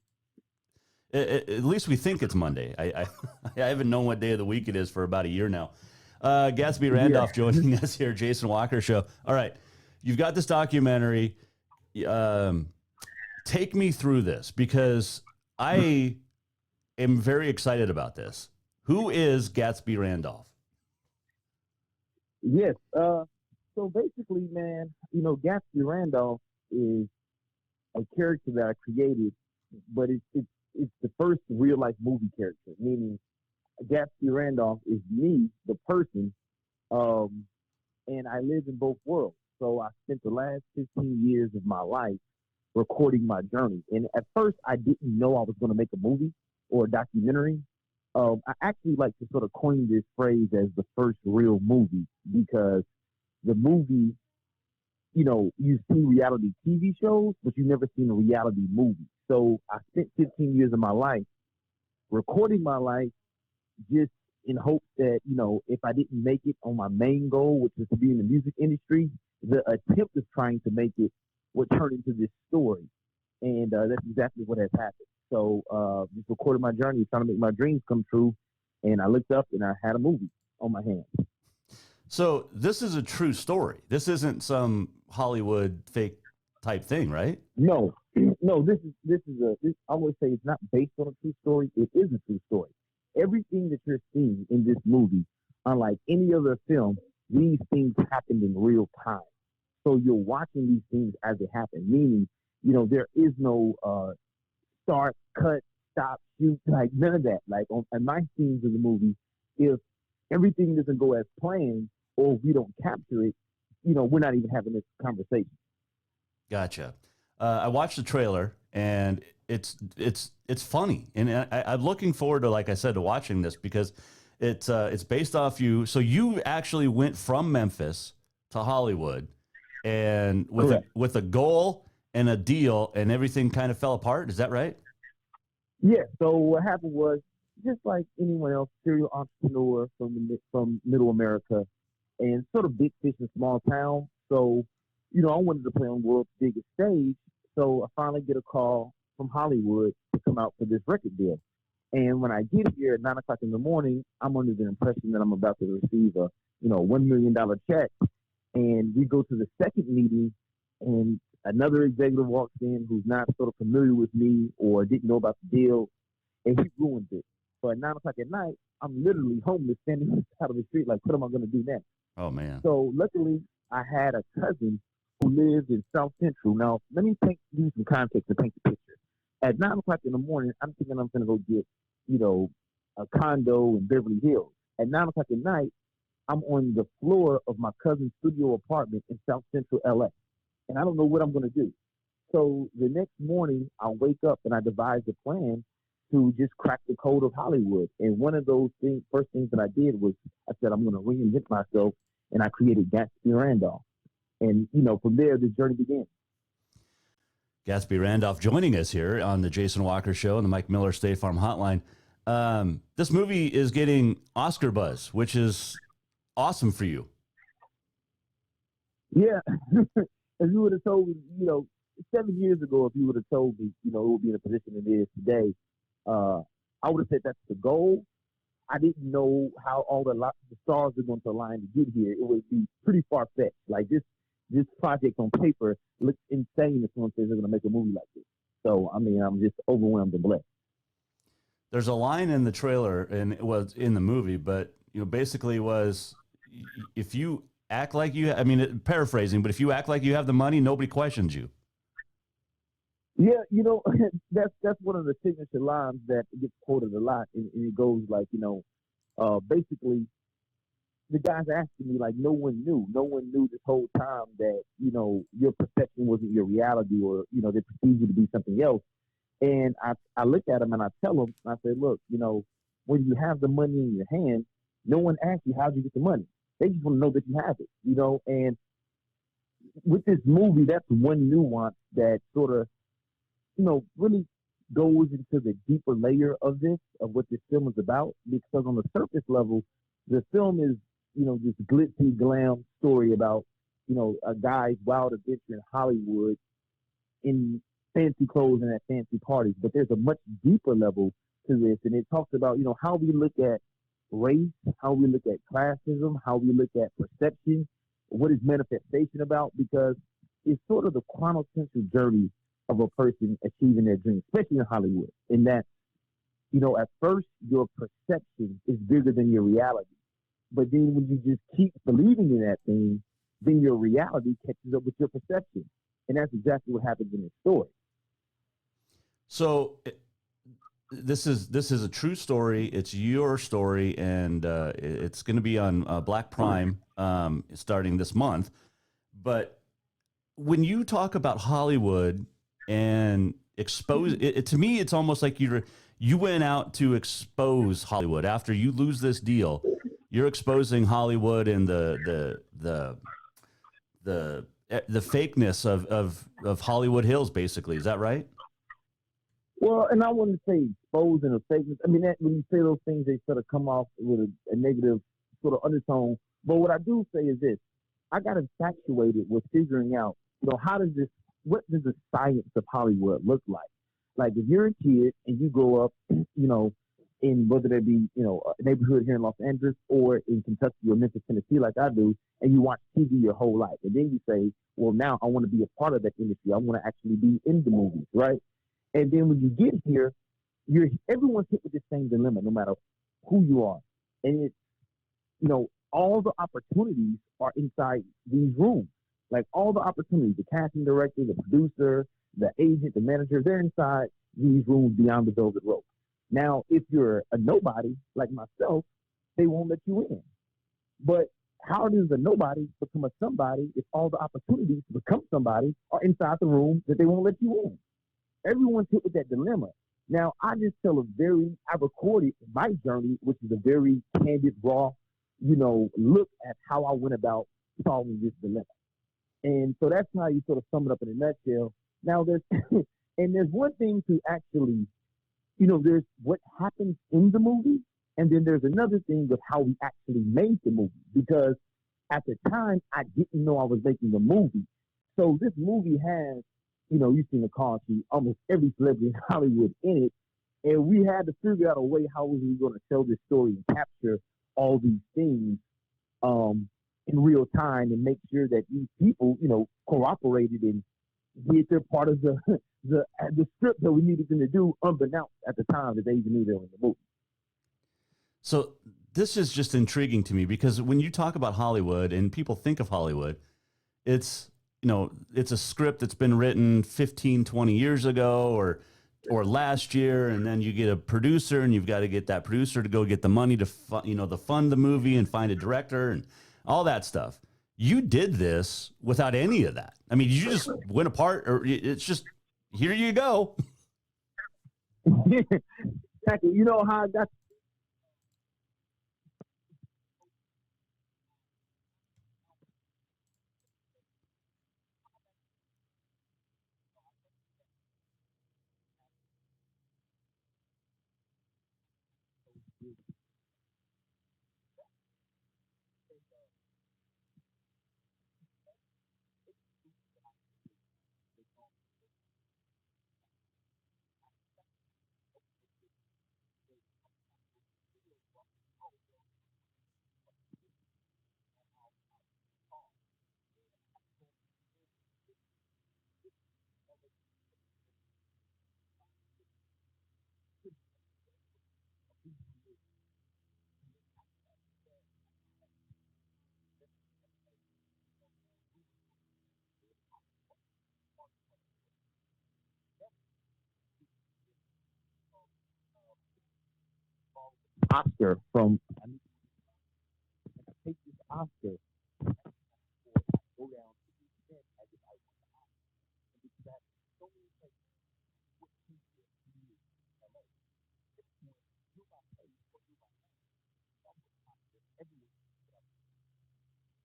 At least we think it's Monday. I haven't known what day of the week it is for about a year now. Gatsby Randolph joining us here, Jason Walker Show. All right, you've got this documentary. Take me through this because I am very excited about this. Who is Gatsby Randolph? Yes. So basically, man, Gatsby Randolph is a character that I created, but it's the first real life movie character, meaning Gatsby Randolph is me, the person, and I live in both worlds. So I spent the last 15 years of my life recording my journey. And at first, I didn't know I was going to make a movie or a documentary. I actually like to sort of coin this phrase as the first real movie because the movie, you've seen reality TV shows, but you've never seen a reality movie. So I spent 15 years of my life recording my life just in hopes that, if I didn't make it on my main goal, which is to be in the music industry, the attempt of trying to make it would turn into this story. And that's exactly what has happened. So just recorded my journey, trying to make my dreams come true. And I looked up and I had a movie. on my hands. So this is a true story. This isn't some Hollywood fake type thing, right? No, no. This I would say it's not based on a true story. It is a true story. Everything that you're seeing in this movie, unlike any other film, these things happened in real time. So you're watching these things as they happen. Meaning, there is no start, cut, stop, shoot, like none of that. Like on my scenes of the movie, if everything doesn't go as planned or if we don't capture it, we're not even having this conversation. Gotcha. I watched the trailer and it's funny, and I'm looking forward to, like I said, to watching this because it's based off you. So you actually went from Memphis to Hollywood, and with a goal and a deal, and everything kind of fell apart. Is that right? Yeah. So what happened was, just like anyone else, serial entrepreneur from Middle America, and sort of big fish in small town. So, I wanted to play on the world's biggest stage. So I finally get a call from Hollywood to come out for this record deal. And when I get here at 9 o'clock in the morning, I'm under the impression that I'm about to receive a, $1 million check. And we go to the second meeting, and another executive walks in who's not sort of familiar with me or didn't know about the deal, and he ruins it. So at 9 o'clock at night, I'm literally homeless, standing on the side of the street, like, what am I going to do next? Oh, man. So luckily, I had a cousin who lived in South Central. Now, let me give you some context to paint the picture. At 9 o'clock in the morning, I'm thinking I'm going to go get, a condo in Beverly Hills. At 9 o'clock at night, I'm on the floor of my cousin's studio apartment in South Central LA. And I don't know what I'm going to do. So the next morning, I wake up and I devise a plan to just crack the code of Hollywood. And one of those first things that I did was I said, I'm going to reinvent myself. And I created Gatsby Randolph. And, from there, the journey began. Gatsby Randolph joining us here on the Jason Walker Show and the Mike Miller State Farm Hotline. This movie is getting Oscar buzz, which is awesome for you. Yeah. If you would have told me, 7 years ago, if you would have told me, it would be in a position it is today, I would have said that's the goal. I didn't know how all the stars are going to align to get here. It would be pretty far-fetched. Like this project on paper looks insane if someone says they're going to make a movie like this. So, I'm just overwhelmed and blessed. There's a line in the trailer, and it was in the movie, but basically was, if you act like you, paraphrasing, but if you act like you have the money, nobody questions you. Yeah, that's one of the signature lines that gets quoted a lot, and it goes like, basically, the guys asking me, like, no one knew this whole time that, your perception wasn't your reality, or, they perceived you to be something else. And I look at them and I tell them, I say, look, when you have the money in your hand, no one asks you, how'd you get the money? They just want to know that you have it, and with this movie, that's one nuance that sort of, really goes into the deeper layer of what this film is about, because on the surface level, the film is, this glitzy glam story about, a guy's wild adventure in Hollywood in fancy clothes and at fancy parties. But there's a much deeper level to this, and it talks about, how we look at race, how we look at classism, how we look at perception, what is manifestation about, because it's sort of the quintessential journey of a person achieving their dream, especially in Hollywood, in that, at first your perception is bigger than your reality. But then when you just keep believing in that thing, then your reality catches up with your perception. And that's exactly what happens in this story. So this is a true story. It's your story, and it's going to be on Black Prime starting this month. But when you talk about Hollywood and expose it, to me, it's almost like you went out to expose Hollywood. After you lose this deal, you're exposing Hollywood and the fakeness of Hollywood Hills, basically. Is that right? Well, and I wouldn't say exposing or fakeness. That, when you say those things, they sort of come off with a negative sort of undertone. But what I do say is this: I got infatuated with figuring out, what does the science of Hollywood look like? Like, if you're a kid and you grow up, in whether they be, a neighborhood here in Los Angeles or in Kentucky or Memphis, Tennessee, like I do, and you watch TV your whole life. And then you say, well, now I want to be a part of that industry. I want to actually be in the movies, right? And then when you get here, everyone's hit with the same dilemma, no matter who you are. And it's, all the opportunities are inside these rooms. Like all the opportunities, the casting director, the producer, the agent, the manager, they're inside these rooms beyond the velvet rope. Now, if you're a nobody like myself, they won't let you in. But how does a nobody become a somebody if all the opportunities to become somebody are inside the room that they won't let you in? Everyone's hit with that dilemma. Now, I recorded my journey, which is a very candid, raw, look at how I went about solving this dilemma. And so that's how you sort of sum it up in a nutshell. Now, there's one thing to actually, there's what happens in the movie, and then there's another thing of how we actually made the movie. Because at the time, I didn't know I was making a movie. So this movie has, you've seen the call sheet, almost every celebrity in Hollywood in it. And we had to figure out a way how we were going to tell this story and capture all these things in real time and make sure that these people, cooperated and did their part of the script that we needed them to do, unbeknownst at the time that they even knew they were in the movie. So this is just intriguing to me because when you talk about Hollywood and people think of Hollywood, it's a script that's been written 15, 20 years ago or last year, and then you get a producer and you've got to get that producer to go get the money to fund the movie and find a director and all that stuff. You did this without any of that. I mean, you just went apart, or it's just, here you go. Exactly. You know how I got Oscar from take this Oscar go down to the extent as if I won the Oscar. And because I have so many places what you did to me in LA. This point, you my place or you my name. That's what Oscar everyone set up.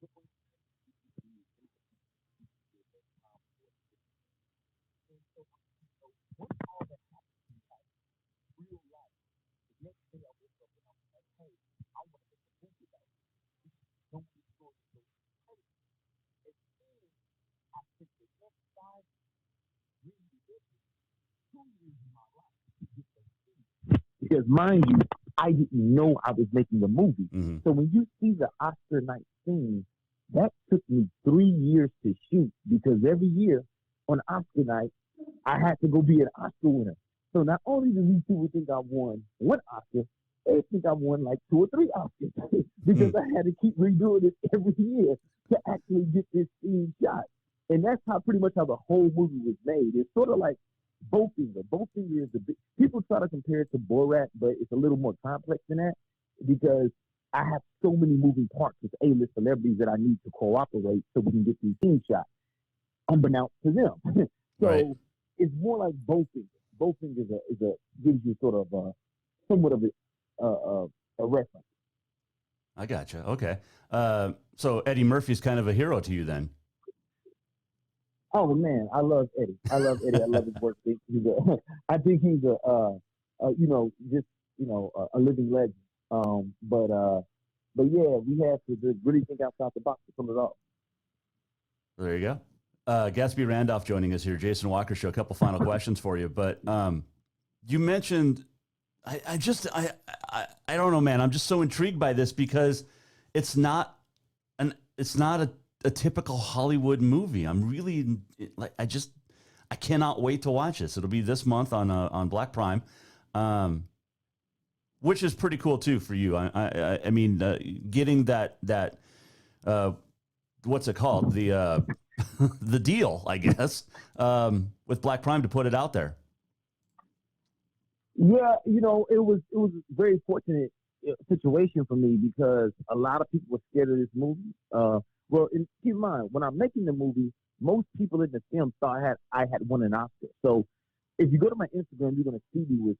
Look what you did to me. And so once all that happened in life, real life, the next day I woke up and I was like, hey, I want to make a movie about it. Don't be sure to go crazy. And then I took the next 5 years, 2 years of my life to get those things. Because mind you, I didn't know I was making a movie. Mm-hmm. So when you see the Oscar night scene, that took me 3 years to shoot because every year on Oscar night, I had to go be an Oscar winner. So not only do these people think I won 1 Oscar, they think I won like 2 or 3 Oscars because I had to keep redoing it every year to actually get this scene shot. And that's pretty much how the whole movie was made. It's sort of like Bowfinger. Bowfinger is people try to compare it to Borat, but it's a little more complex than that because I have so many moving parts with A-list celebrities that I need to cooperate so we can get these scenes shot, unbeknownst to them. So right. It's more like Bowfinger. Bowfinger gives you sort of somewhat of a reference. I gotcha. Okay. So Eddie Murphy's kind of a hero to you then. Oh man, I love Eddie. I love his work. I think he's a living legend. But yeah, we have to really think outside the box to sum it up. There you go. Gatsby Randolph joining us here, Jason Walker Show. A couple final questions for you, but you mentioned I don't know, man. I'm just so intrigued by this because it's not a typical Hollywood movie. I'm really like I cannot wait to watch this. It'll be this month on Black Prime, which is pretty cool too for you. I mean, getting that what's it called, the the deal, I guess, with Black Prime to put it out there. Yeah, it was a very fortunate situation for me because a lot of people were scared of this movie. And keep in mind, when I'm making the movie, most people in the film thought I had won an Oscar. So if you go to my Instagram, you're gonna see me with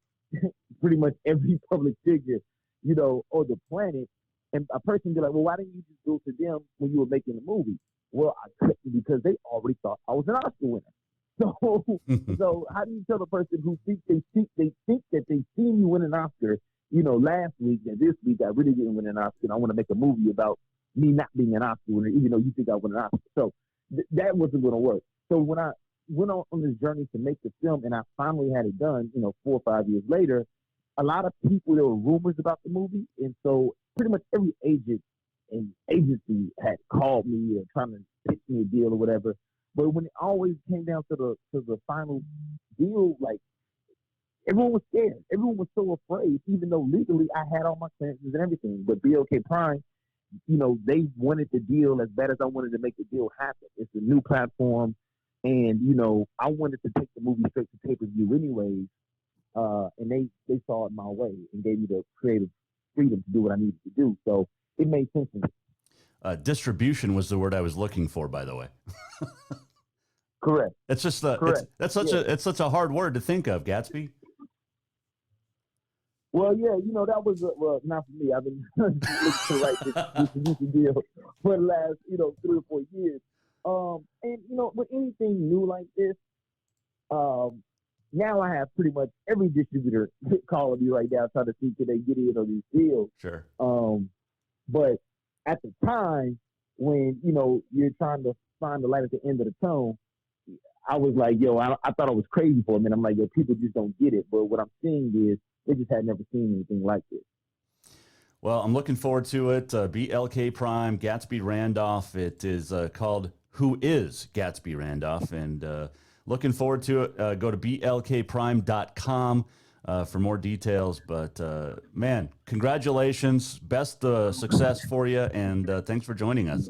pretty much every public figure, on the planet. And a person be like, well, why didn't you just go to them when you were making the movie? Well, I couldn't because they already thought I was an Oscar winner. So how do you tell a person who think that they seen you win an Oscar, last week and this week I really didn't win an Oscar and I want to make a movie about me not being an Oscar winner, even though you think I won an Oscar. So that wasn't going to work. So when I went on this journey to make the film and I finally had it done, 4 or 5 years later, a lot of people, there were rumors about the movie. And so pretty much every agent and agency had called me or trying to pitch me a deal or whatever. But when it always came down to the final deal, like everyone was scared. Everyone was so afraid, even though legally I had all my clearances and everything. But BLK Prime, they wanted the deal as bad as I wanted to make the deal happen. It's a new platform, and I wanted to take the movie straight to pay-per-view anyways. And they saw it my way and gave me the creative freedom to do what I needed to do. So it made sense to me. Distribution was the word I was looking for, by the way. Correct. It's just Correct. It's such a hard word to think of, Gatsby. Well, yeah, that was not for me. I've been looking to write this distribution deal for the last 3 or 4 years. And with anything new like this, now I have pretty much every distributor calling me right now trying to see can they get in on these deals. Sure. But at the time when you're trying to find the light at the end of the tunnel, I was like, I thought I was crazy for a minute. I'm like, people just don't get it. But what I'm seeing is they just had never seen anything like this. Well, I'm looking forward to it. BLK Prime, Gatsby Randolph. It is called Who is Gatsby Randolph? And looking forward to it. Go to blkprime.com for more details. But, man, congratulations. Best success for you. And thanks for joining us.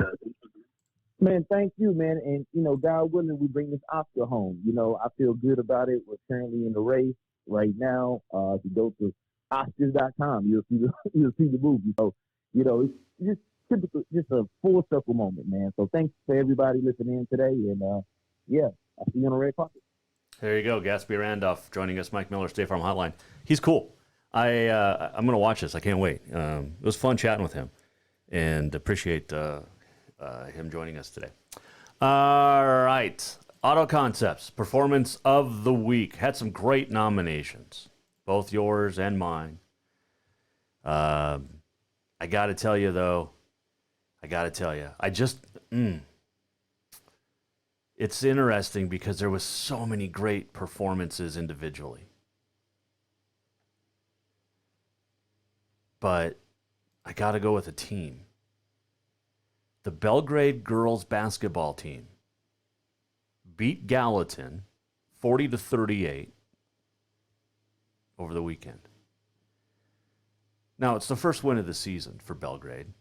Man, thank you, man. And, God willing, we bring this Oscar home. I feel good about it. We're currently in the race right now. If you go to Oscars.com, you'll see the movie. So, it's just typical, just a full circle moment, man. So thanks for everybody listening in today. And, I'll see you on the red carpet. There you go. Gatsby Randolph joining us, Mike Miller, State Farm Hotline. He's cool. I'm going to watch this. I can't wait. It was fun chatting with him and appreciate him joining us today. All right. Auto Concepts, Performance of the Week. Had some great nominations, both yours and mine. I got to tell you, though, it's interesting because there was so many great performances individually. But I got to go with a team. The Belgrade girls basketball team beat Gallatin 40-38 over the weekend. Now, it's the first win of the season for Belgrade,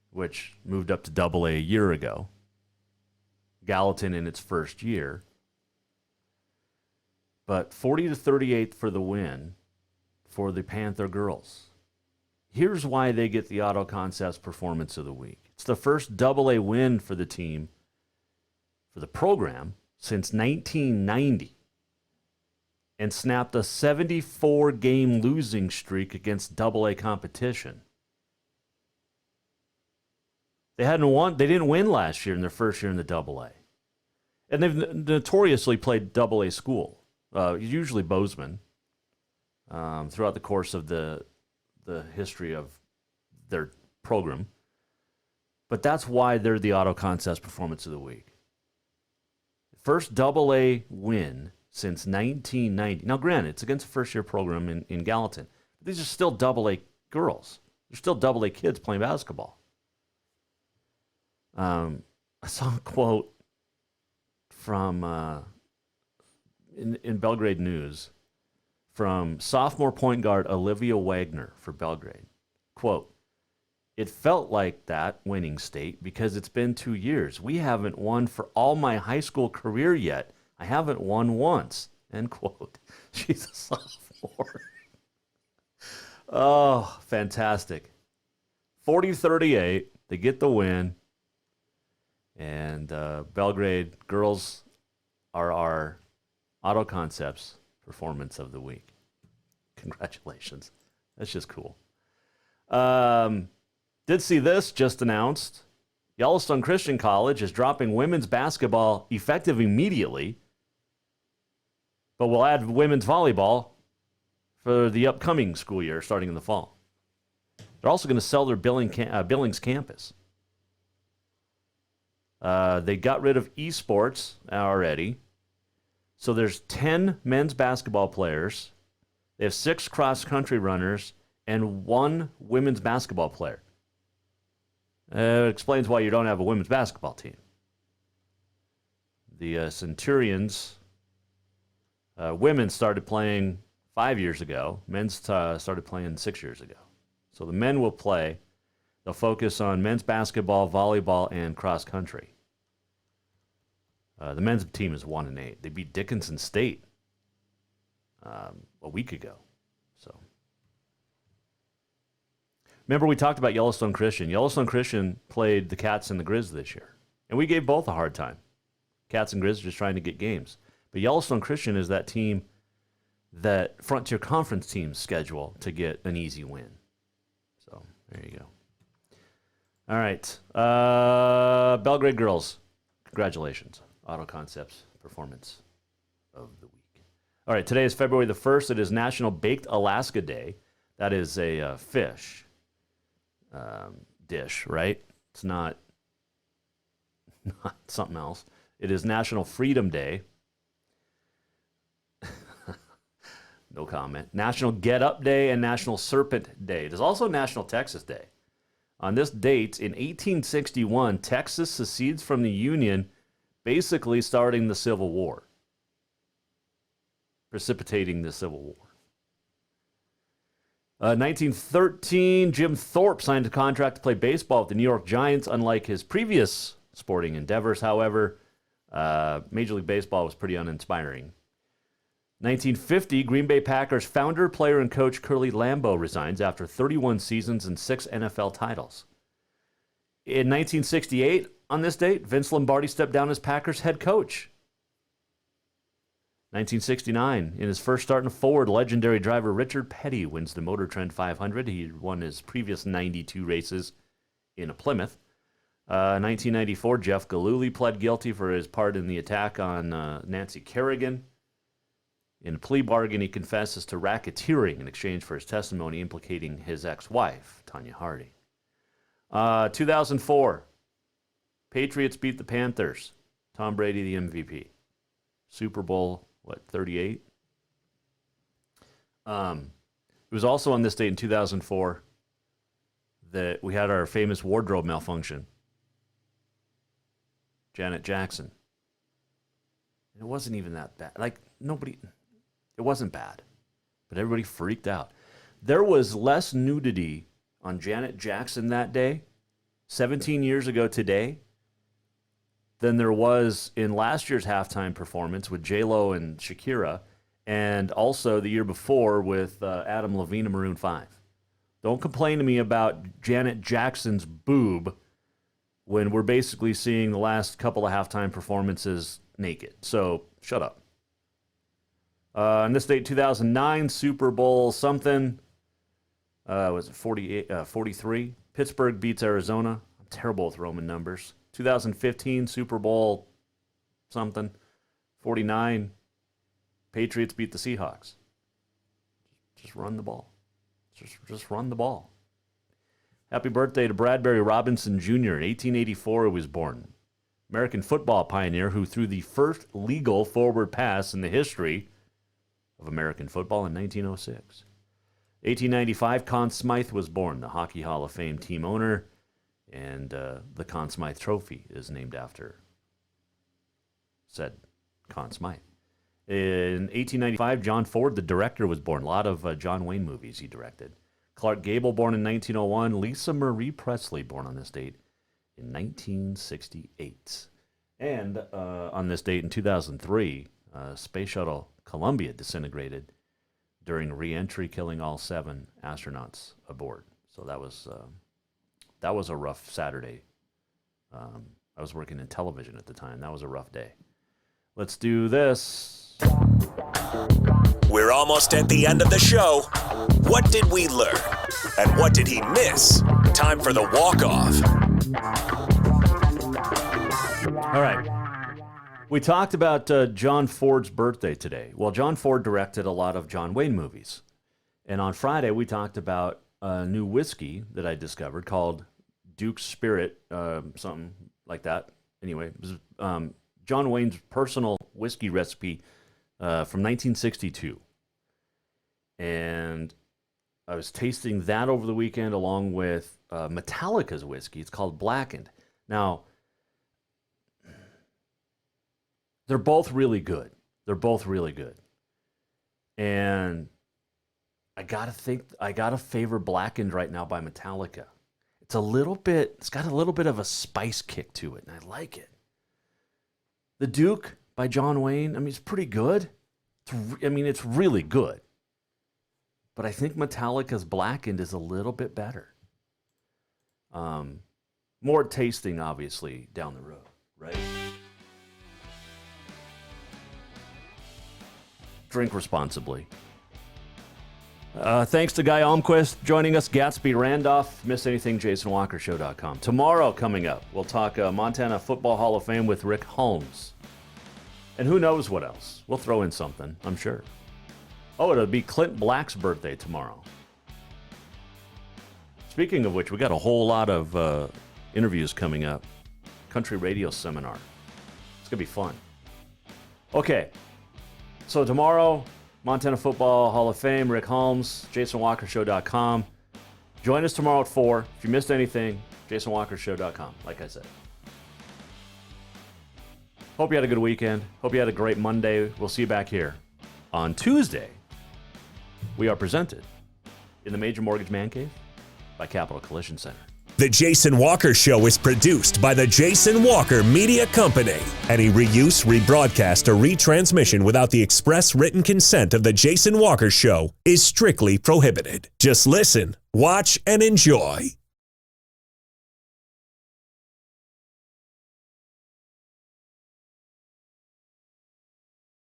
which moved up to Double A year ago. Gallatin in its first year. But 40-38 for the win for the Panther girls. Here's why they get the Auto Concepts Performance of the Week. It's the first Double A win for the team, for the program, since 1990, and snapped a 74-game losing streak against Double A competition. They didn't win last year in their first year in the Double A. And they've notoriously played Double A school, usually Bozeman, throughout the course of the history of their program. But that's why they're the Auto Concepts Performance of the Week. First Double A win since 1990. Now, granted, it's against a first-year program in Gallatin. These are still double-A girls. They're still double-A kids playing basketball. I saw a quote from in Belgrade News from sophomore point guard Olivia Wagner for Belgrade. Quote, "It felt like that winning state because it's been 2 years. We haven't won for all my high school career yet. I haven't won once." End quote. She's a sophomore. Oh, fantastic. 40-38. They get the win. And Belgrade girls are our Auto Concepts Performance of the Week. Congratulations. That's just cool. Did see this just announced. Yellowstone Christian College is dropping women's basketball effective immediately, but will add women's volleyball for the upcoming school year starting in the fall. They're also going to sell their Billings campus. They got rid of esports already. So there's 10 men's basketball players. They have 6 cross-country runners and 1 women's basketball player. It explains why you don't have a women's basketball team. The Centurions, women started playing 5 years ago. Men's started playing 6 years ago. So the men will play. They'll focus on men's basketball, volleyball, and cross-country. The men's team is 1-8. They beat Dickinson State a week ago. So, remember we talked about Yellowstone Christian. Yellowstone Christian played the Cats and the Grizz this year, and we gave both a hard time. Cats and Grizz are just trying to get games, but Yellowstone Christian is that team that Frontier Conference teams schedule to get an easy win. So there you go. All right, Belgrade girls, congratulations. Auto Concepts Performance of the Week. All right, today is February the 1st. It is National Baked Alaska Day. That is a fish dish, right? It's not something else. It is National Freedom Day. No comment. National Get Up Day and National Serpent Day. There's also National Texas Day. On this date, in 1861, Texas secedes from the Union, basically starting the Civil War, precipitating the Civil War. 1913, Jim Thorpe signed a contract to play baseball with the New York Giants. Unlike his previous sporting endeavors, however, Major League Baseball was pretty uninspiring. 1950, Green Bay Packers founder, player, and coach Curly Lambeau resigns after 31 seasons and 6 NFL titles. In 1968, on this date, Vince Lombardi stepped down as Packers head coach. 1969, in his first start in Ford, legendary driver Richard Petty wins the Motor Trend 500. He won his previous 92 races in a Plymouth. 1994, Jeff Gillooly pled guilty for his part in the attack on Nancy Kerrigan. In a plea bargain, he confesses to racketeering in exchange for his testimony implicating his ex-wife, Tanya Harding. 2004, Patriots beat the Panthers. Tom Brady, the MVP. Super Bowl, 38? It was also on this date in 2004 that we had our famous wardrobe malfunction. Janet Jackson. It wasn't even that bad. It wasn't bad, but everybody freaked out. There was less nudity on Janet Jackson that day, 17 years ago today, than there was in last year's halftime performance with J-Lo and Shakira, and also the year before with Adam Levine and Maroon 5. Don't complain to me about Janet Jackson's boob when we're basically seeing the last couple of halftime performances naked. So shut up. On this date, 2009, Super Bowl something. Was it 43? Pittsburgh beats Arizona. I'm terrible with Roman numbers. 2015, Super Bowl something. 49. Patriots beat the Seahawks. Just run the ball. Just run the ball. Happy birthday to Bradbury Robinson Jr. In 1884, he was born. American football pioneer who threw the first legal forward pass in the history of American football in 1906. 1895, Conn Smythe was born, the Hockey Hall of Fame team owner, and the Conn Smythe Trophy is named after said Conn Smythe. In 1895, John Ford, the director, was born. A lot of John Wayne movies he directed. Clark Gable, born in 1901. Lisa Marie Presley, born on this date in 1968. And on this date in 2003, Space Shuttle Columbia disintegrated during re-entry, killing all 7 astronauts aboard. So that was a rough Saturday. I was working in television at the time. That was a rough day. Let's do this. We're almost at the end of the show. What did we learn? And what did he miss? Time for the walk-off. All right. We talked about John Ford's birthday today. Well, John Ford directed a lot of John Wayne movies. And on Friday, we talked about a new whiskey that I discovered called Duke's Spirit, something like that. Anyway, it was John Wayne's personal whiskey recipe from 1962. And I was tasting that over the weekend along with Metallica's whiskey. It's called Blackened. Now, they're both really good. And I gotta favor Blackened right now by Metallica. It's got a little bit of a spice kick to it, and I like it. The Duke by John Wayne, it's pretty good. It's really good. But I think Metallica's Blackened is a little bit better. More tasting, obviously, down the road, right? Drink responsibly. Thanks to Guy Almquist joining us. Gatsby Randolph. If you missed anything, JasonWalkerShow.com. Tomorrow coming up, we'll talk Montana Football Hall of Fame with Rick Holmes. And who knows what else. We'll throw in something, I'm sure. Oh, it'll be Clint Black's birthday tomorrow. Speaking of which, we got a whole lot of interviews coming up. Country radio seminar. It's going to be fun. Okay. So tomorrow, Montana Football Hall of Fame, Rick Holmes, JasonWalkerShow.com. Join us tomorrow at 4. If you missed anything, JasonWalkerShow.com, like I said. Hope you had a good weekend. Hope you had a great Monday. We'll see you back here on Tuesday. We are presented in the Major Mortgage Man Cave by Capital Collision Center. The Jason Walker Show is produced by the Jason Walker Media Company. Any reuse, rebroadcast, or retransmission without the express written consent of the Jason Walker Show is strictly prohibited. Just listen, watch, and enjoy.